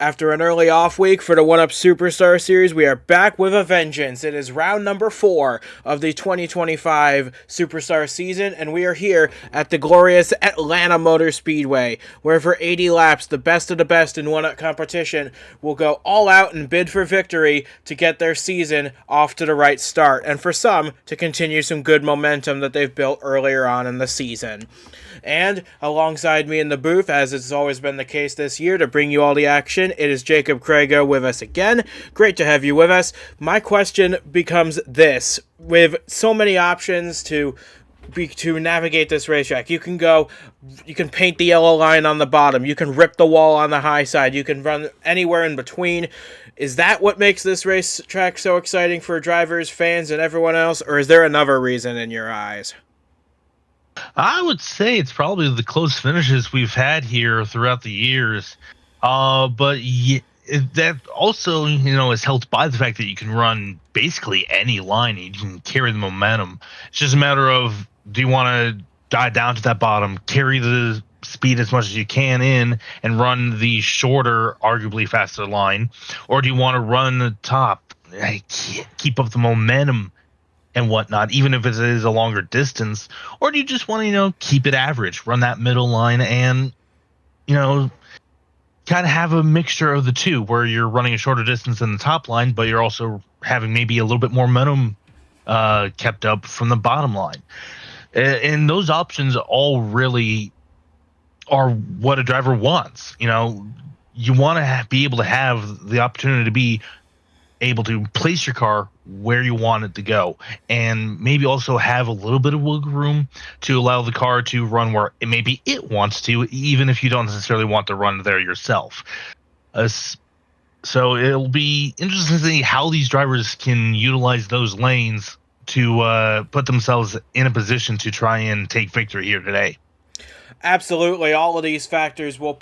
After an early off week for the 1UP Superstar Series, we are back with a vengeance. It is round number 4 of the 2025 Superstar season, and we are here at the glorious Atlanta Motor Speedway, where for 80 laps, the best of the best in 1UP competition will go all out and bid for victory to get their season off to the right start, and for some, to continue some good momentum that they've built earlier on in the season. And alongside me in the booth, as it's always been the case this year, to bring you all the action, it is Jacob Crago with us again. Great to have you with us. My question becomes this: with so many options to navigate this racetrack, you can paint the yellow line on the bottom, you can rip the wall on the high side, you can run anywhere in between. Is that what makes this racetrack so exciting for drivers, fans, and everyone else, or is there another reason in your eyes? I would say it's probably the close finishes we've had here throughout the years. But that also, is helped by the fact that you can run basically any line and you can carry the momentum. It's just a matter of, do you want to dive down to that bottom, carry the speed as much as you can in, and run the shorter, arguably faster line, or do you want to run the top, keep up the momentum and whatnot, even if it is a longer distance? Or do you just want to, keep it average, run that middle line, and, kind of have a mixture of the two, where you're running a shorter distance in the top line, but you're also having maybe a little bit more momentum kept up from the bottom line. And those options all really are what a driver wants. You want to be able to have the opportunity to be able to place your car where you want it to go, and maybe also have a little bit of wiggle room to allow the car to run where maybe it wants to, even if you don't necessarily want to run there yourself. So it'll be interesting to see how these drivers can utilize those lanes to put themselves in a position to try and take victory here today. Absolutely, all of these factors will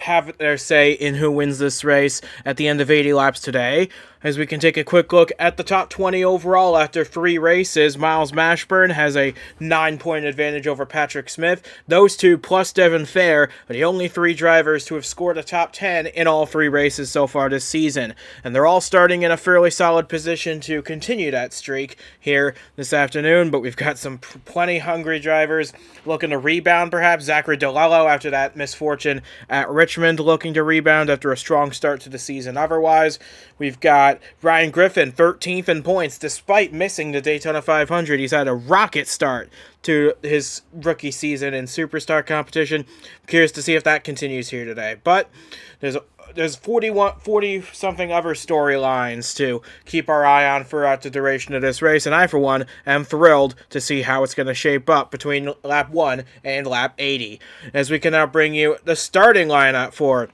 have their say in who wins this race at the end of 80 laps today. As we can take a quick look at the top 20 overall after 3 races, Miles Mashburn has a 9-point advantage over Patrick Smith. Those two, plus Devin Fair, are the only 3 drivers to have scored a top 10 in all 3 races so far this season. And they're all starting in a fairly solid position to continue that streak here this afternoon, but we've got some plenty hungry drivers looking to rebound, perhaps. Zachary DeLello, after that misfortune at Richmond, looking to rebound after a strong start to the season otherwise. We've got Ryan Griffin, 13th in points, despite missing the Daytona 500. He's had a rocket start to his rookie season in Superstar competition. Curious to see if that continues here today. But there's 40-something other storylines to keep our eye on throughout the duration of this race, and I, for one, am thrilled to see how it's going to shape up between lap 1 and lap 80. As we can now bring you the starting lineup for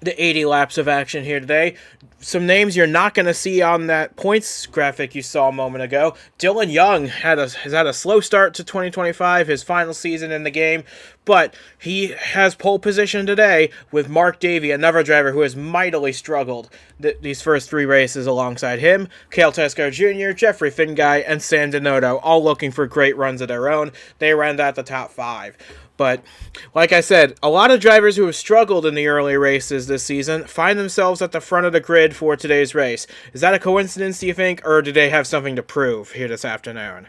the 80 laps of action here today. Some names you're not going to see on that points graphic you saw a moment ago. Dylan Young has had a slow start to 2025, his final season in the game, but he has pole position today with Mark Davey, another driver who has mightily struggled these first 3 races alongside him. Cale Tesco Jr., Jeffrey Finguy, and Sam Denoto, all looking for great runs of their own. They ran out the top 5. But, like I said, a lot of drivers who have struggled in the early races this season find themselves at the front of the grid for today's race. Is that a coincidence, do you think, or do they have something to prove here this afternoon?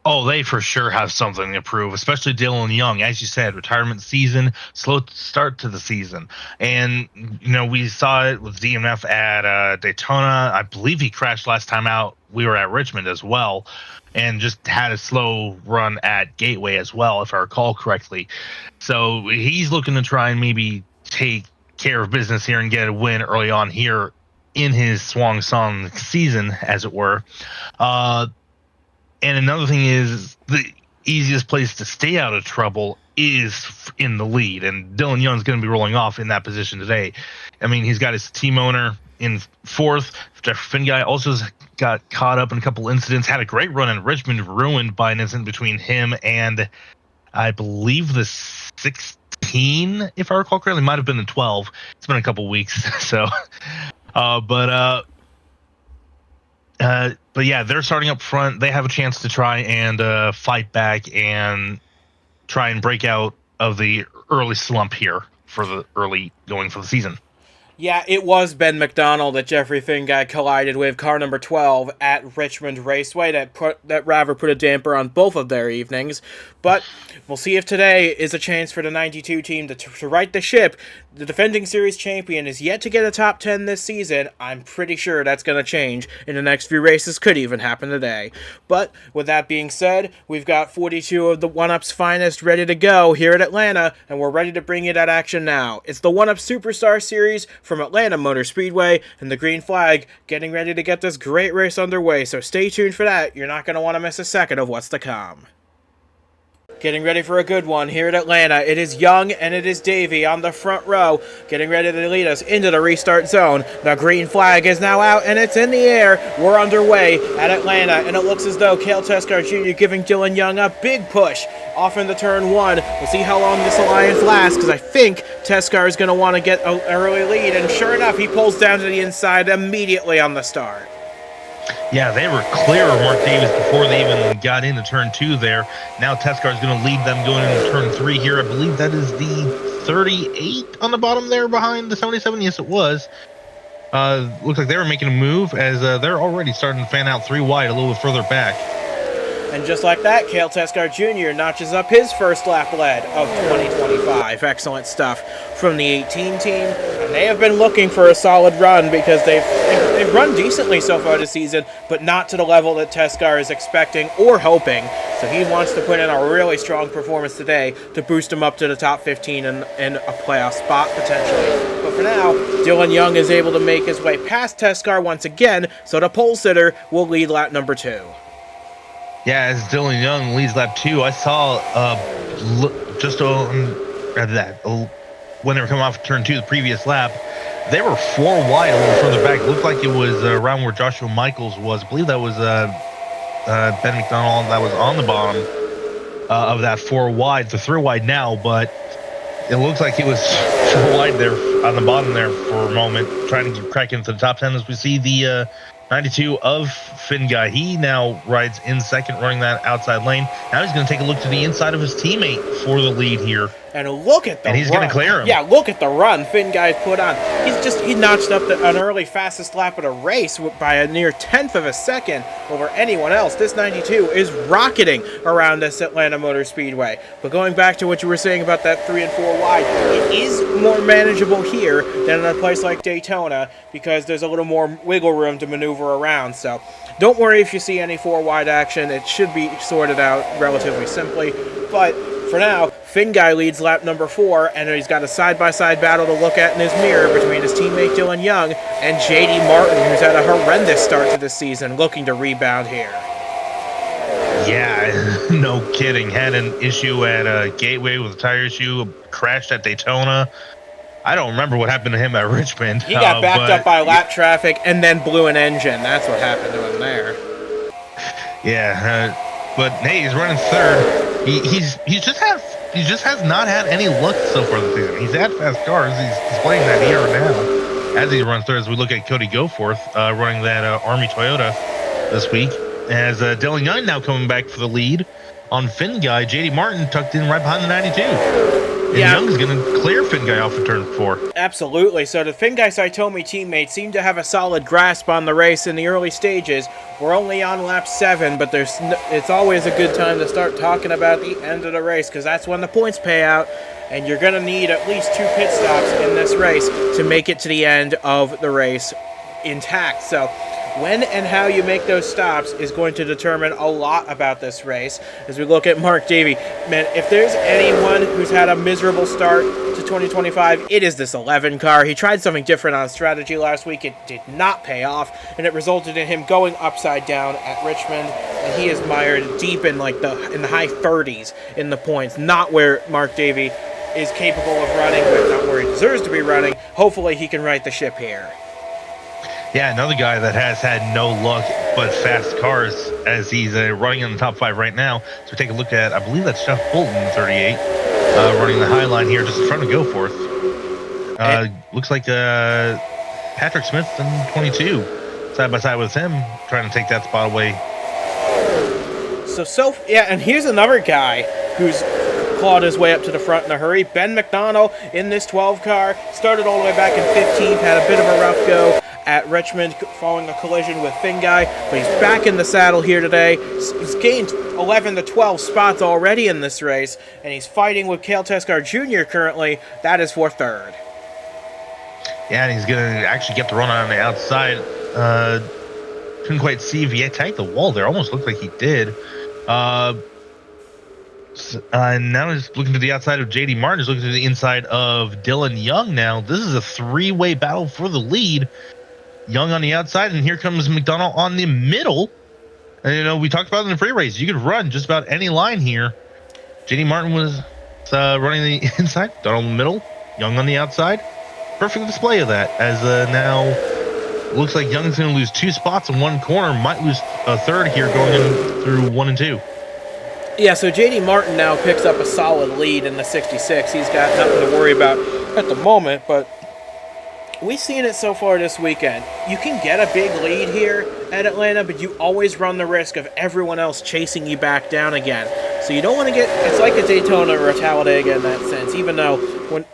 Oh, they for sure have something to prove, especially Dylan Young. As you said, retirement season, slow start to the season. And, we saw it with DMF at Daytona. I believe he crashed last time out. We were at Richmond as well, and just had a slow run at Gateway as well, if I recall correctly. So he's looking to try and maybe take care of business here and get a win early on here in his swan song season, as it were. And another thing is, the easiest place to stay out of trouble is in the lead, and Dylan Young's going to be rolling off in that position today. I mean, he's got his team owner in 4th. Jeff Finguy also got caught up in a couple incidents, had a great run in Richmond, ruined by an incident between him and, I believe, the 16, if I recall correctly. Might have been the 12. It's been a couple weeks, so but yeah, they're starting up front. They have a chance to try and fight back and try and break out of the early slump here for the early going for the season. Yeah, it was Ben McDonald that Jeffrey Finguy collided with, car number 12 at Richmond Raceway. That rather put a damper on both of their evenings. But we'll see if today is a chance for the 92 team to right the ship. The defending series champion is yet to get a top 10 this season. I'm pretty sure that's going to change in the next few races. Could even happen today. But with that being said, we've got 42 of the 1UP's finest ready to go here at Atlanta, and we're ready to bring you that action now. It's the 1UP Superstar Series from Atlanta Motor Speedway, and the green flag getting ready to get this great race underway, so stay tuned for that. You're not going to want to miss a second of what's to come. Getting ready for a good one here at Atlanta. It is Young and it is Davey on the front row, getting ready to lead us into the restart zone. The green flag is now out and it's in the air. We're underway at Atlanta, and it looks as though Cale Teskar Jr. giving Dylan Young a big push off into turn one. We'll see how long this alliance lasts, because I think Teskar is going to want to get an early lead, and sure enough, he pulls down to the inside immediately on the start. Yeah, they were clear of Mark Davis before they even got into turn two there. Now Teskar is going to lead them going into turn three here. I believe that is the 38 on the bottom there behind the 77. Yes, it was. Looks like they were making a move, as they're already starting to fan out three wide a little bit further back. And just like that, Cale Teskar Jr. notches up his first lap lead of 2025. Excellent stuff from the 18 team. And they have been looking for a solid run, because they've run decently so far this season, but not to the level that Teskar is expecting or hoping. So he wants to put in a really strong performance today to boost him up to the top 15 and a playoff spot potentially. But for now, Dylan Young is able to make his way past Teskar once again, so the pole sitter will lead lap number 2. Yeah, as Dylan Young leads lap 2, I saw just on that when they were coming off turn 2 the previous lap, they were 4 wide a little further back. It looked like it was around where Joshua Michaels was. I believe that was Ben McDonald that was on the bottom of that 4 wide. They're 3 wide now, but it looks like it was 4 wide there on the bottom there for a moment, trying to crack into the top 10 as we see the 92 of Finguy. He now rides in second, running that outside lane. Now he's going to take a look to the inside of his teammate for the lead here. And look at the And he's going to clear him. Yeah, look at the run Finguy's put on. He notched up an early fastest lap of the race by a near 10th of a second over anyone else. This 92 is rocketing around this Atlanta Motor Speedway. But going back to what you were saying about that 3 and 4 wide, it is more manageable here than in a place like Daytona, because there's a little more wiggle room to maneuver around. So don't worry if you see any 4 wide action. It should be sorted out relatively simply. But for now, Finguy leads lap number 4, and he's got a side-by-side battle to look at in his mirror between his teammate Dylan Young and J.D. Martin, who's had a horrendous start to this season, looking to rebound here. Yeah, no kidding. Had an issue at Gateway with a tire issue, crashed at Daytona. I don't remember what happened to him at Richmond. He got backed up by lap traffic and then blew an engine. That's what happened to him there. Yeah, but hey, he's running third. He just has not had any luck so far this season. He's had fast cars. He's displaying that here now as he runs third. As we look at Cody Goforth running that Army Toyota this week, as Dylan Young now coming back for the lead on Finguy. J.D. Martin tucked in right behind the 92. And Young's going to clear Finguy off of turn 4. Absolutely. So the Finguy Saitomi teammates seem to have a solid grasp on the race in the early stages. We're only on lap 7, but it's always a good time to start talking about the end of the race, because that's when the points pay out, and you're going to need at least 2 pit stops in this race to make it to the end of the race intact. So when and how you make those stops is going to determine a lot about this race. As we look at Mark Davey, man, if there's anyone who's had a miserable start to 2025, it is this 11 car. He tried something different on strategy last week. It did not pay off, and it resulted in him going upside down at Richmond, and he is mired deep in in the high 30s in the points. Not where Mark Davey is capable of running, but not where he deserves to be running. Hopefully he can right the ship here. Yeah, another guy that has had no luck but fast cars, as he's running in the top 5 right now. So take a look at, I believe that's Jeff Bolton, 38, running the high line here just in front of Goforth. Looks like Patrick Smith in 22, side by side with him, trying to take that spot away. Yeah, and here's another guy who's clawed his way up to the front in a hurry. Ben McDonald in this 12 car started all the way back in 15th, had a bit of a rough go at Richmond following a collision with Finguy, but he's back in the saddle here today. He's gained 11 to 12 spots already in this race, and he's fighting with Cale Teskar Jr. currently. That is for third. Yeah, and he's going to actually get the run on the outside. Couldn't quite see if he attacked the wall there. Almost looked like he did. Now he's looking to the outside of J.D. Martin. He's looking to the inside of Dylan Young now. This is a three-way battle for the lead. Young on the outside, and here comes McDonald on the middle. And, we talked about it in the pre-race. You could run just about any line here. J.D. Martin was running the inside, McDonald in the middle, Young on the outside. Perfect display of that, as now looks like Young's going to lose 2 spots in one corner, might lose a third here going in through 1 and 2. Yeah, so J.D. Martin now picks up a solid lead in the 66. He's got nothing to worry about at the moment, but we've seen it so far this weekend. You can get a big lead here at Atlanta, but you always run the risk of everyone else chasing you back down again. So you don't want to get... It's like a Daytona or a Talladega in that sense, even though when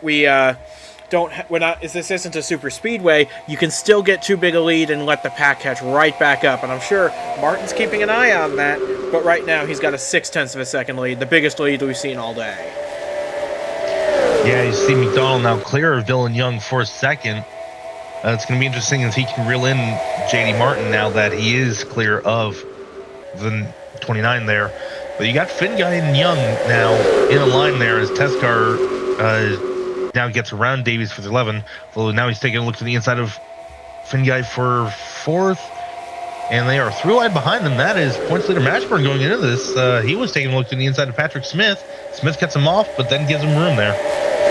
this isn't a super speedway, you can still get too big a lead and let the pack catch right back up. And I'm sure Martin's keeping an eye on that, but right now he's got a 0.6 of a second lead, the biggest lead we've seen all day. Yeah, you see McDonald now clear of Dylan Young for a second. It's going to be interesting if he can reel in J.D. Martin now that he is clear of the 29 there. But you got Finguy and Young now in a line there as Teskar now gets around Davies for the 11. Although now he's taking a look to the inside of Finguy for 4th. And they are through line behind them. That is points leader Mashburn going into this. He was taking a look to the inside of Patrick Smith. Smith cuts him off, but then gives him room there.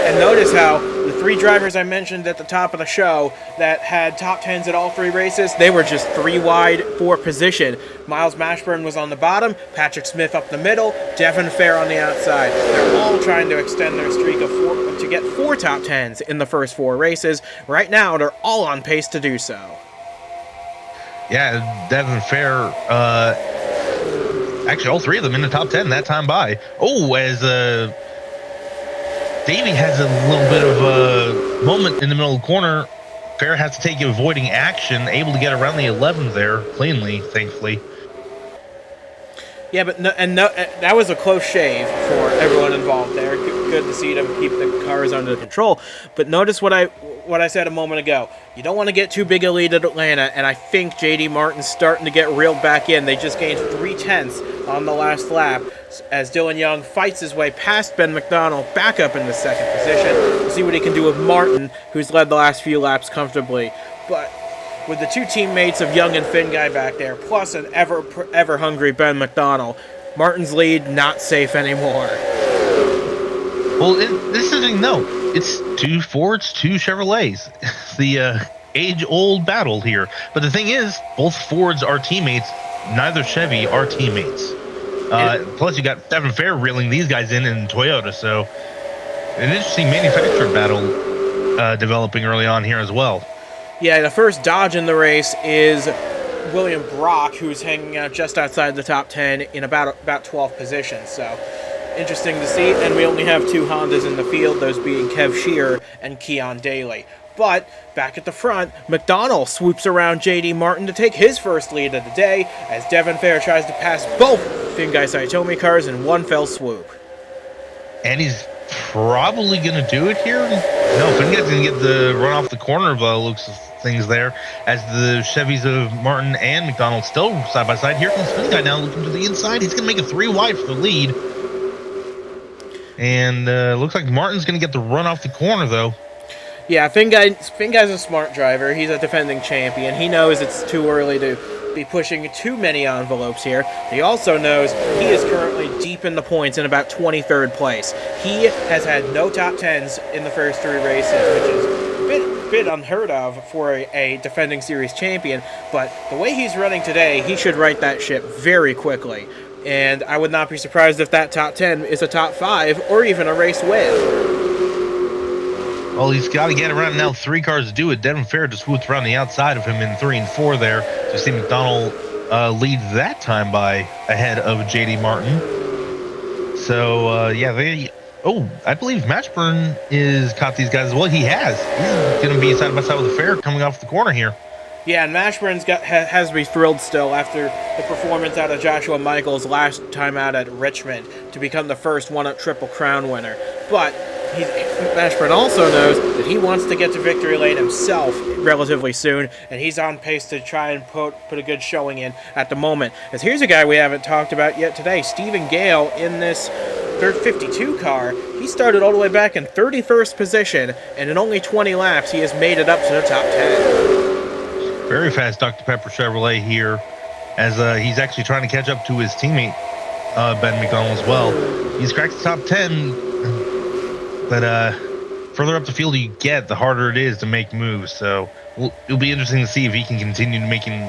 And notice how the 3 drivers I mentioned at the top of the show that had top 10s at all 3 races, they were just 3 wide for position. Miles Mashburn was on the bottom, Patrick Smith up the middle, Devin Fair on the outside. They're all trying to extend their streak of 4 to get 4 top 10s in the first 4 races. Right now, they're all on pace to do so. Yeah, Devin Fair, actually all 3 of them in the top 10 that time by. Oh, as Davey has a little bit of a moment in the middle of the corner. Fair has to take avoiding action, able to get around the 11 there cleanly, thankfully. Yeah, but that was a close shave for everyone involved there. Good to see them keep the cars under control. But notice what I said a moment ago. You don't want to get too big a lead at Atlanta, and I think J.D. Martin's starting to get reeled back in. They just gained 0.3 on the last lap as Dylan Young fights his way past Ben McDonald back up in the 2nd position. We'll see what he can do with Martin, who's led the last few laps comfortably. But with the 2 teammates of Young and Finguy back there, plus an ever hungry Ben McDonald, Martin's lead not safe anymore. Well, this isn't it's 2 Fords, 2 Chevrolets. It's the age-old battle here. But the thing is, both Fords are teammates. Neither Chevy are teammates. Plus, you got Devin Fair reeling these guys in Toyota. So, an interesting manufacturer battle developing early on here as well. Yeah, the first Dodge in the race is William Brock, who's hanging out just outside the top 10 in about 12th position. So, interesting to see. And we only have 2 Hondas in the field, those being Kev Shearer and Keon Daly. But back at the front, McDonald swoops around J.D. Martin to take his first lead of the day as Devin Fair tries to pass both Finguy Saitomi cars in one fell swoop. And he's probably going to do it here. No, Finguy's going to get the run off the corner by the looks of things there as the Chevys of Martin and McDonald still side by side. Here comes Finguy now looking to the inside. He's going to make it 3 wide for the lead. And looks like Martin's going to get the run off the corner, though. Yeah, Finguy's a smart driver. He's a defending champion. He knows it's too early to be pushing too many envelopes here. He also knows he is currently deep in the points in about 23rd place. He has had no top 10s in the first 3 races, which is a bit unheard of for a defending series champion. But the way he's running today, he should right that ship very quickly. And I would not be surprised if that top 10 is a top 5 or even a race win. Well, he's got to get around now. 3 cars to do it. Devin Fair just swooped around the outside of him in 3 and 4 there. So see McDonald lead that time by ahead of J.D. Martin. So, yeah, Oh, I believe Matchburn is caught these guys as well. He has. He's going to be side by side with the fair coming off the corner here. Yeah, and Mashburn's has to be thrilled still after the performance out of Joshua Michaels last time out at Richmond to become the first one-up Triple Crown winner. But Mashburn also knows that he wants to get to victory lane himself relatively soon, and he's on pace to try and put a good showing in at the moment. As here's a guy we haven't talked about yet today, Stephen Gale in this third 52 car. He started all the way back in 31st position, and in only 20 laps, he has made it up to the top 10. Very fast Dr. Pepper Chevrolet here, as he's actually trying to catch up to his teammate, Ben McDonald as well. He's cracked the top 10, but further up the field you get, the harder it is to make moves. So it'll be interesting to see if he can continue making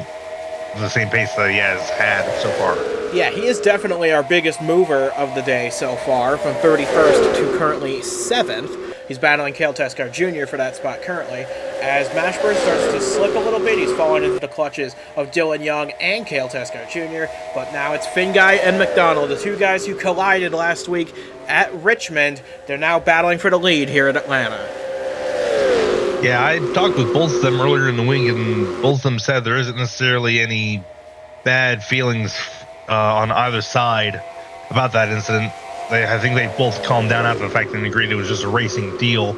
the same pace that he has had so far. Yeah, he is definitely our biggest mover of the day so far, from 31st to currently 7th. He's battling Cale Tescar Jr. for that spot currently. As Mashburn starts to slip a little bit, he's fallen into the clutches of Dylan Young and Cale Tescar Jr., but now it's Finguy and McDonald, the two guys who collided last week at Richmond. They're now battling for the lead here at Atlanta. Yeah, I talked with both of them earlier in the week, and both of them said there isn't necessarily any bad feelings on either side about that incident. I think they both calmed down after the fact and agreed it was just a racing deal.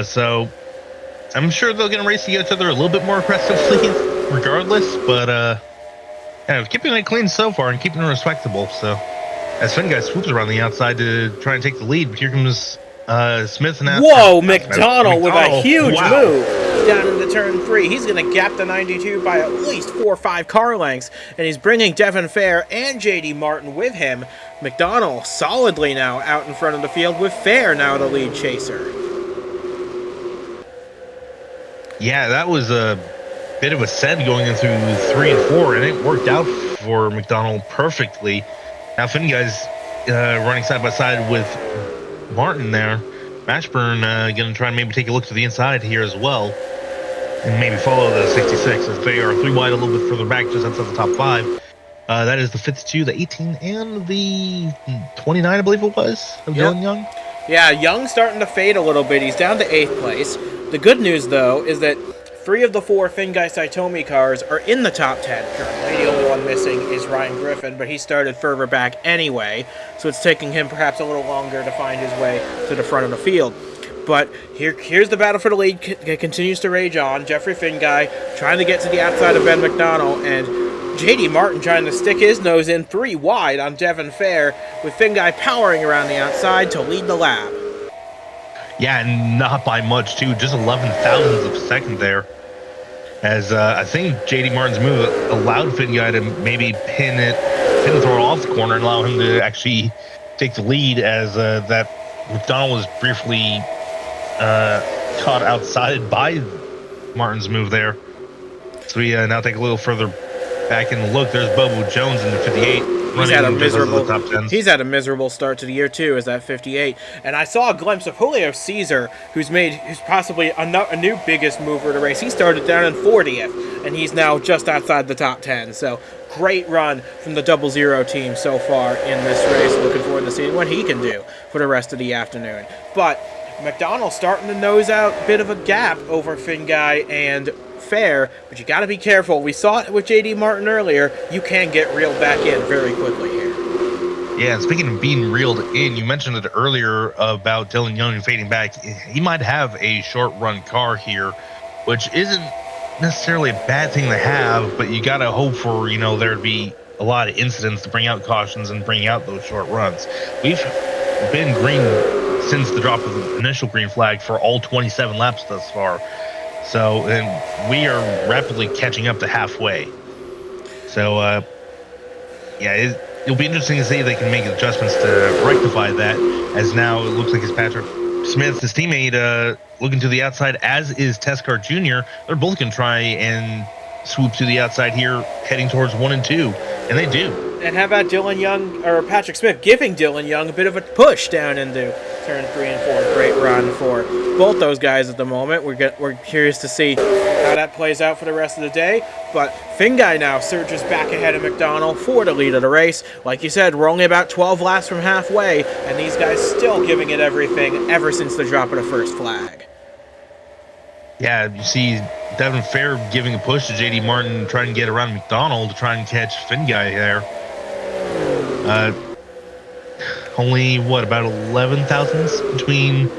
So I'm sure they're going to race each other a little bit more aggressively regardless, but keeping it clean so far and keeping it respectable. So as Finguy swoops around the outside to try and take the lead, here comes Smith and Whoa, McDonald with a huge move down into turn 3. He's going to gap the 92 by at least 4 or 5 car lengths, and he's bringing Devin Fair and JD Martin with him. McDonald solidly now out in front of the field, with Fair now the lead chaser. Yeah, that was a bit of a set going into 3 and 4, and it worked out for McDonald perfectly. Now Finguy's running side by side with Martin there. Mashburn going to try and maybe take a look to the inside here as well, and maybe follow the 66 as they are 3 wide a little bit further back just outside the top 5. That is the 52, the 18, and the 29, I believe it was, of Dylan Young. Yeah, Young's starting to fade a little bit. He's down to 8th place. The good news, though, is that 3 of the 4 Finguy Saitomi cars are in the top 10 currently. The only one missing is Ryan Griffin, but he started further back anyway, so it's taking him perhaps a little longer to find his way to the front of the field. But here's the battle for the lead. It continues to rage on. Jeffrey Finguy trying to get to the outside of Ben McDonald, and JD Martin trying to stick his nose in 3 wide on Devin Fair, with Finguy powering around the outside to lead the lap. Yeah, and not by much, too. Just 11 thousandths of a second there. As I think JD Martin's move allowed Finguy to maybe pin the throw off the corner and allow him to actually take the lead, as that McDonald was briefly caught outside by Martin's move there. So we now take a little further back in the look. There's Bobo Jones in the 58. He's had a miserable start to the year too, as that 58. And I saw a glimpse of Julio Caesar, who's possibly a new biggest mover to race. He started down in 40th, and he's now just outside the top 10. So great run from the 00 team so far in this race. Looking forward to seeing what he can do for the rest of the afternoon. But McDonald starting to nose out a bit of a gap over Finguy and Fair, but you got to be careful. We saw it with JD Martin earlier. You can get reeled back in very quickly here. Yeah, and speaking of being reeled in, you mentioned it earlier about Dylan Young fading back. He might have a short run car here, which isn't necessarily a bad thing to have, but you got to hope for, there to be a lot of incidents to bring out cautions and bring out those short runs. We've been green since the drop of the initial green flag for all 27 laps thus far. So, and we are rapidly catching up to halfway. So, it'll be interesting to see if they can make adjustments to rectify that, as now it looks like it's Patrick Smith, his teammate, looking to the outside, as is Tescar Jr. They're both going to try and swoop to the outside here, heading towards 1 and 2, and they do. And how about Dylan Young, or Patrick Smith, giving Dylan Young a bit of a push down into turn 3 and 4. Great run for both those guys at the moment. We're curious to see how that plays out for the rest of the day. But Finguy now surges back ahead of McDonald for the lead of the race. Like you said, we're only about 12 laps from halfway, and these guys still giving it everything ever since the drop of the first flag. Yeah, you see Devin Fair giving a push to JD Martin, trying to get around McDonald to try and catch Finguy there. Only, about 11 thousandths between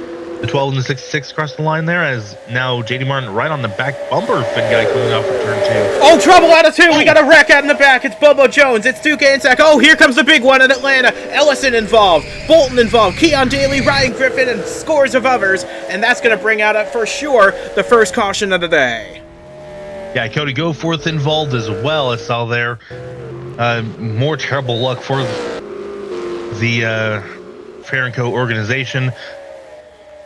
the 12 and the 66 across the line there, as now JD Martin right on the back bumper of Finguy coming off of turn 2. Oh, trouble out of 2. We got a wreck out in the back. It's Bobo Jones. It's Duke Ansack. Oh, here comes the big one in Atlanta. Ellison involved. Bolton involved. Keon Daly, Ryan Griffin, and scores of others. And that's going to bring out, for sure, the first caution of the day. Yeah, Cody Goforth involved as well, I saw there. More terrible luck for the Fair & Co. organization.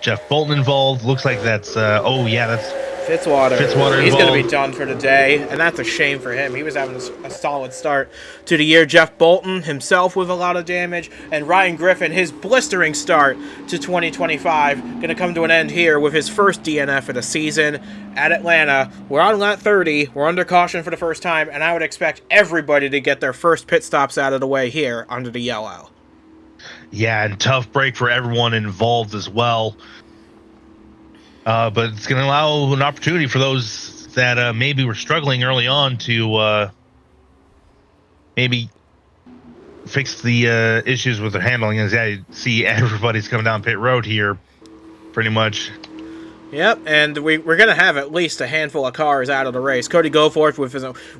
Jeff Bolton involved. Looks like that's, that's Fitzwater. He's going to be involved. done for the day, and that's a shame for him. He was having a solid start to the year. Jeff Bolton himself with a lot of damage, and Ryan Griffin, his blistering start to 2025, going to come to an end here with his first DNF of the season at Atlanta. We're on lap 30. We're under caution for the first time, and I would expect everybody to get their first pit stops out of the way here under the yellow. Yeah, and tough break for everyone involved as well. But it's going to allow an opportunity for those that maybe were struggling early on to maybe fix the issues with their handling. As you see, everybody's coming down pit road here, pretty much. Yep, and we're going to have at least a handful of cars out of the race. Cody Goforth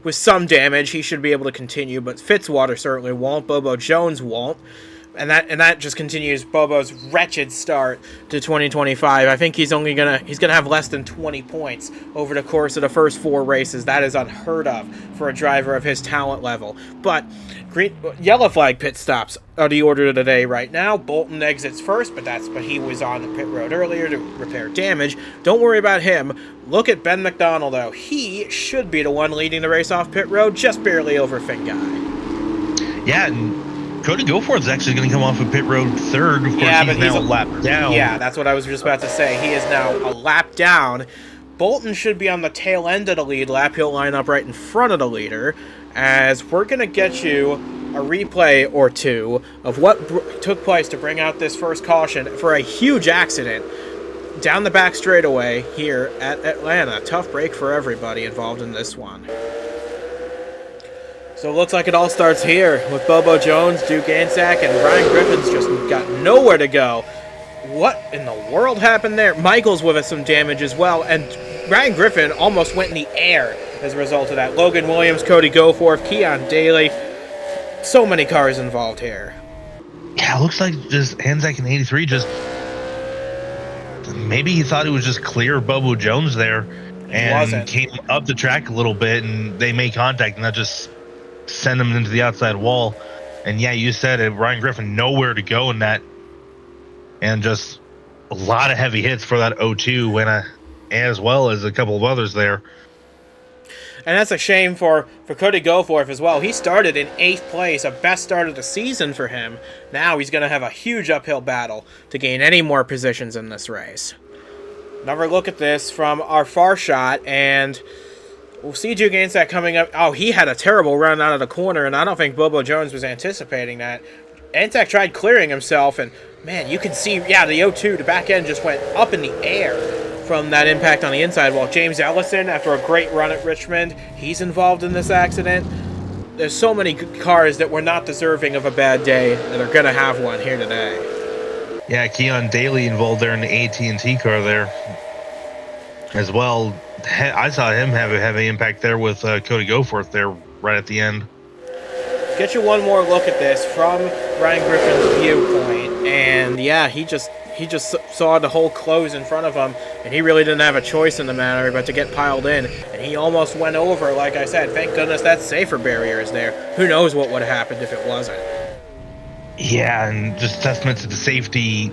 with some damage, he should be able to continue, but Fitzwater certainly won't. Bobo Jones won't. And that just continues Bobo's wretched start to 2025. I think he's gonna have less than 20 points over the course of the first 4 races. That is unheard of for a driver of his talent level. But yellow flag pit stops are the order of the day right now. Bolton exits first, but he was on the pit road earlier to repair damage. Don't worry about him. Look at Ben McDonald though. He should be the one leading the race off pit road, just barely over Finguy. Yeah. And Cody Goforth is actually going to come off of pit road third. Of course, he's now a lap down. Yeah, that's what I was just about to say. He is now a lap down. Bolton should be on the tail end of the lead lap. He'll line up right in front of the leader, as we're going to get you a replay or two of what took place to bring out this first caution for a huge accident down the back straightaway here at Atlanta. Tough break for everybody involved in this one. So it looks like it all starts here with Bobo Jones, Duke Ansack, and Ryan Griffin's just got nowhere to go. What in the world happened there? Michael's with us some damage as well, and Ryan Griffin almost went in the air as a result of that. Logan Williams, Cody Goforth, Keon Daly. So many cars involved here. Yeah, it looks like just Anzac in 83 just... Maybe he thought it was just clear Bobo Jones there and came up the track a little bit, and they made contact, and that just send him into the outside wall. And yeah, you said it, Ryan Griffin nowhere to go in that, and just a lot of heavy hits for that 0-2 and as well as a couple of others there. And that's a shame for Cody Goforth as well. He started in 8th place, a best start of the season for him. Now he's going to have a huge uphill battle to gain any more positions in this race. Another look at this from our far shot, and we'll see Duke Ansack coming up. Oh, he had a terrible run out of the corner, and I don't think Bobo Jones was anticipating that. Ansack tried clearing himself, and man, you can see, yeah, the 0-2, the back end just went up in the air from that impact on the inside wall. James Ellison, after a great run at Richmond, he's involved in this accident. There's so many cars that were not deserving of a bad day that are going to have one here today. Yeah, Keon Daly involved there in the AT&T car there as well. I saw him have a heavy impact there with Cody Goforth there right at the end. Get you one more look at this from Ryan Griffin's viewpoint, and yeah, he just saw the whole close in front of him, and he really didn't have a choice in the matter but to get piled in, and he almost went over. Like I said, thank goodness that safer barrier is there. Who knows what would have happened if it wasn't. Yeah, and just testament to the safety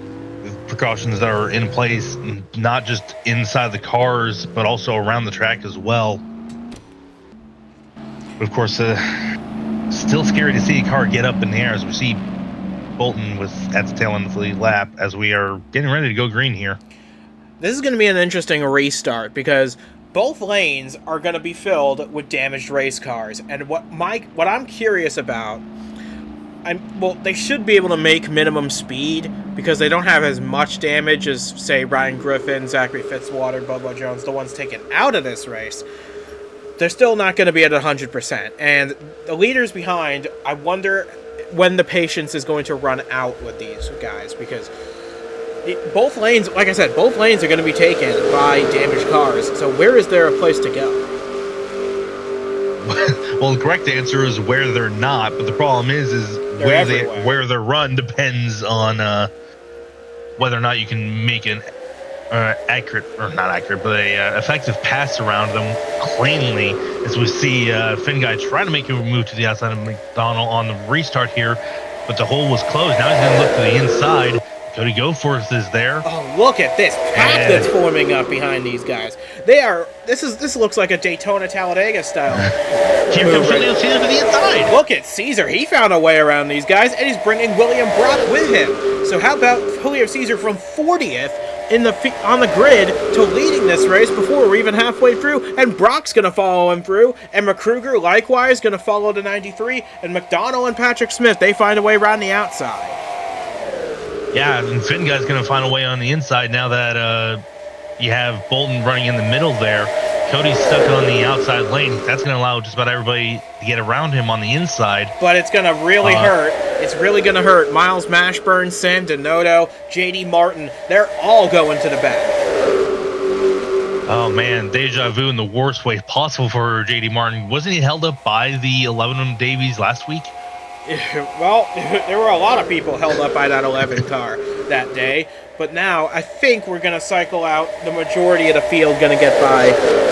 precautions that are in place, not just inside the cars, but also around the track as well. But of course, still scary to see a car get up in the air as we see Bolton at the tail end of the lap as we are getting ready to go green here. This is going to be an interesting restart because both lanes are going to be filled with damaged race cars. And what I'm curious about, they should be able to make minimum speed because they don't have as much damage as, say, Ryan Griffin, Zachary Fitzwater, Bubba Jones, the ones taken out of this race. They're still not going to be at 100%. And the leaders behind, I wonder when the patience is going to run out with these guys because both lanes, like I said, both lanes are going to be taken by damaged cars. So where is there a place to go? Well, the correct answer is where they're not, but the problem is where they're run depends on whether or not you can make an accurate, or not accurate, but a effective pass around them cleanly. As we see Finn Guy try to make a move to the outside of McDonald on the restart here, but the hole was closed. Now he's going to look to the inside. Cody Goforth is there. Oh, look at this pack that's forming up behind these guys. This looks like a Daytona Talladega style. Here comes Julio Caesar to the inside. Look at Caesar. He found a way around these guys, and he's bringing William Brock with him. So how about Julio Caesar from 40th on the grid to leading this race before we're even halfway through, and Brock's going to follow him through, and McCruger likewise going to follow to 93, and McDonald and Patrick Smith, they find a way around the outside. Yeah, and Finn Guy's going to find a way on the inside now that you have Bolton running in the middle there. Cody's stuck on the outside lane. That's going to allow just about everybody to get around him on the inside. But it's going to really hurt. It's really going to hurt. Miles Mashburn, Sam Donato, J.D. Martin, they're all going to the back. Oh, man, deja vu in the worst way possible for J.D. Martin. Wasn't he held up by the 11 Davies last week? Well, there were a lot of people held up by that 11 car that day, but now I think we're going to cycle out the majority of the field going to get by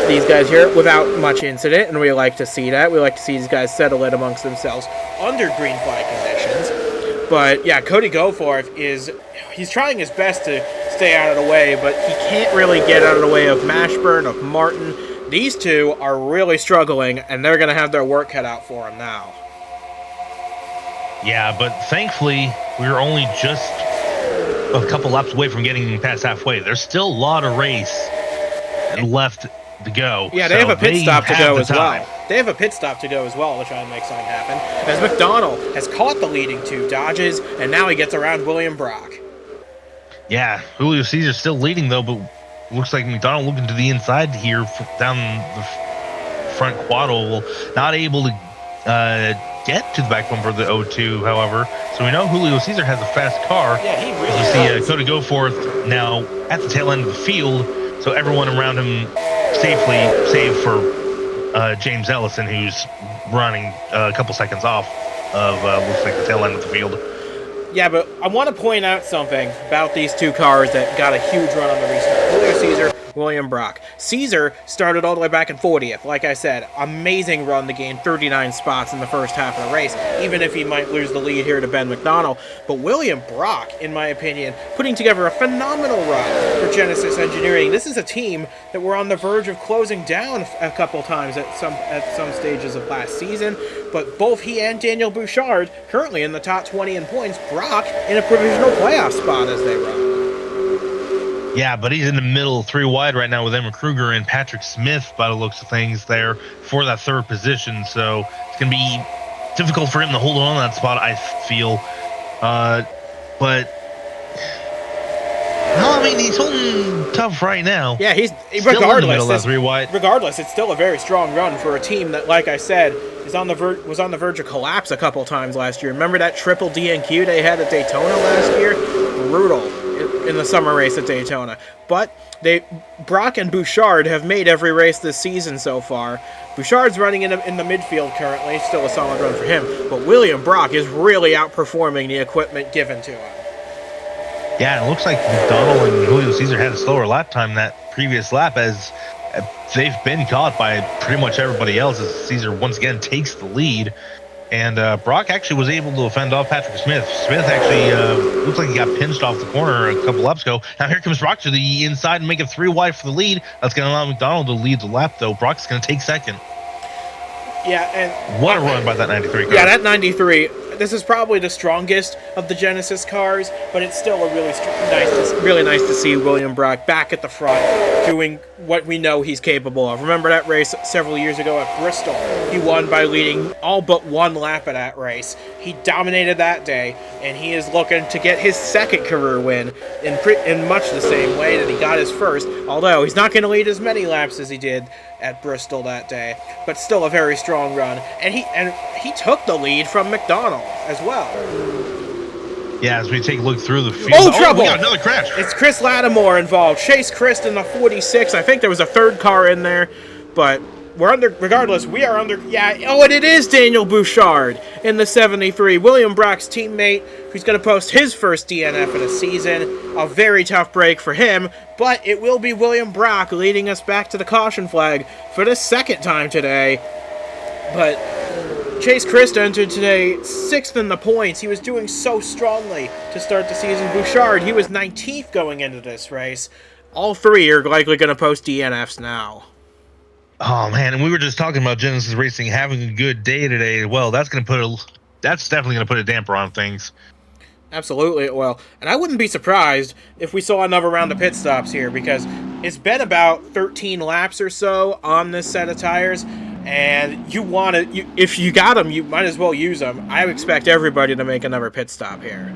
these guys here without much incident, and we like to see that. We like to see these guys settle it amongst themselves under green flag conditions. But yeah, Cody Goforth he's trying his best to stay out of the way, but he can't really get out of the way of Mashburn, of Martin. These two are really struggling, and they're going to have their work cut out for them now. Yeah, but thankfully, we were only just a couple laps away from getting past halfway. There's still a lot of race left to go. Yeah, they have a pit stop to go as well. They have a pit stop to go as well to try and make something happen. As McDonald has caught the leading two Dodges, and now he gets around William Brock. Yeah, Julio Caesar's still leading, though, but looks like McDonald looking to the inside here down the front quaddle. Not able to get to the back bumper of the O2, however. So we know Julio Caesar has a fast car. Yeah, he really does. We see Cody Goforth now at the tail end of the field, so everyone around him safely, save for James Ellison, who's running a couple seconds off of looks like the tail end of the field. Yeah, but I want to point out something about these two cars that got a huge run on the restart. Julio Caesar, William Brock. Caesar started all the way back in 40th. Like I said, amazing run to gain 39 spots in the first half of the race, even if he might lose the lead here to Ben McDonald. But William Brock, in my opinion, putting together a phenomenal run for Genesis Engineering. This is a team that were on the verge of closing down a couple times at some stages of last season, but both he and Daniel Bouchard currently in the top 20 in points. Brock in a provisional playoff spot as they run. Yeah, but he's in the middle, 3 wide right now with Emma Kruger and Patrick Smith by the looks of things there for that third position. So it's going to be difficult for him to hold on to that spot, I feel. But no, I mean, he's holding tough right now. Yeah, he's regardless. 3 wide. Regardless, it's still a very strong run for a team that, like I said, was on the verge of collapse a couple times last year. Remember that triple DNQ they had at Daytona last year? Brutal in the summer race at Daytona. But Brock and Bouchard have made every race this season so far. Bouchard's running in the midfield currently, still a solid run for him. But William Brock is really outperforming the equipment given to him. Yeah, it looks like McDonald and Julio Caesar had a slower lap time that previous lap as they've been caught by pretty much everybody else as Caesar once again takes the lead. And Brock actually was able to fend off Patrick Smith. Smith actually looks like he got pinched off the corner a couple laps ago. Now here comes Brock to the inside and make it 3 wide for the lead. That's going to allow McDonald to lead the lap, though. Brock's going to take second. Yeah, and What a run by that 93 car. yeah, that 93. This is probably the strongest of the Genesis cars, but it's still a really nice to see William Brock back at the front, doing what we know he's capable of. Remember that race several years ago at Bristol? He won by leading all but one lap of that race. He dominated that day, and he is looking to get his second career win in much the same way that he got his first. Although he's not going to lead as many laps as he did at Bristol that day, but still a very strong run. And he took the lead from McDonald as well. Yeah, as we take a look through the field. Oh, trouble! We got another crash. It's Chris Lattimore involved. Chase Christ in the 46. I think there was a third car in there, but regardless, we are under. Yeah, oh, and it is Daniel Bouchard in the 73. William Brock's teammate, who's going to post his first DNF of the season. A very tough break for him, but it will be William Brock leading us back to the caution flag for the second time today. But Chase Christ entered today 6th in the points. He was doing so strongly to start the season. Bouchard, he was 19th going into this race. All three are likely going to post DNFs now. Oh man, and we were just talking about Genesis Racing having a good day today. Well, that's definitely going to put a damper on things. Absolutely it will. And I wouldn't be surprised if we saw another round of pit stops here, because it's been about 13 laps or so on this set of tires, and if you got them, you might as well use them. I expect everybody to make another pit stop here.